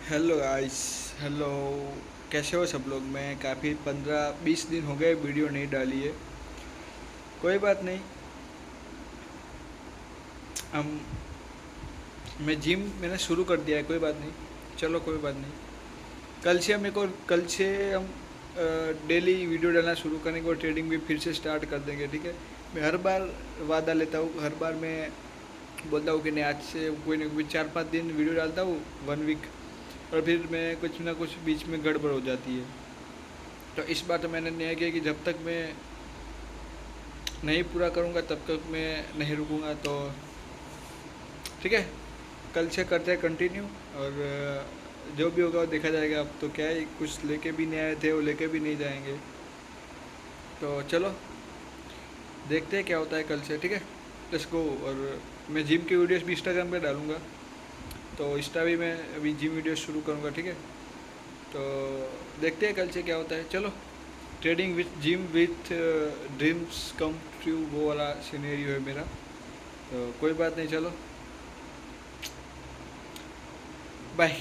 Hello guys. Hello. कैसे हो सब लोग? मैं काफ़ी 15-20 दिन हो गए वीडियो नहीं डाली है। कोई बात नहीं। हम मैं जिम मैंने शुरू कर दिया है, कोई बात नहीं। चलो कोई बात नहीं। कल से हम डेली वीडियो डालना शुरू करेंगे और ट्रेडिंग भी फिर से स्टार्ट कर देंगे, ठीक है। मैं हर बार वादा लेता हूँ, हर बार मैं बोलता हूँ कि नहीं, आज से कोई ना कोई 4-5 दिन वीडियो डालता हूँ, 1 वीक, और फिर मैं कुछ ना कुछ बीच में गड़बड़ हो जाती है। तो इस बार तो मैंने निर्णय किया कि जब तक मैं नहीं पूरा करूँगा तब तक मैं नहीं रुकूँगा। तो ठीक है, कल से करते हैं कंटिन्यू। और जो भी होगा वो देखा जाएगा। अब तो क्या है, कुछ लेके भी नहीं आए थे, वो लेके भी नहीं जाएंगे। तो चलो देखते हैं क्या होता है कल से, ठीक है। Let's go. और मैं जिम की वीडियोस भी इंस्टाग्राम पे डालूँगा, तो इंस्टा भी मैं अभी जिम वीडियोस शुरू करूँगा, ठीक है। तो देखते हैं कल से क्या होता है। चलो, trading with gym with dreams come true, वो वाला सिनेरियो है मेरा। तो कोई बात नहीं, चलो बाय।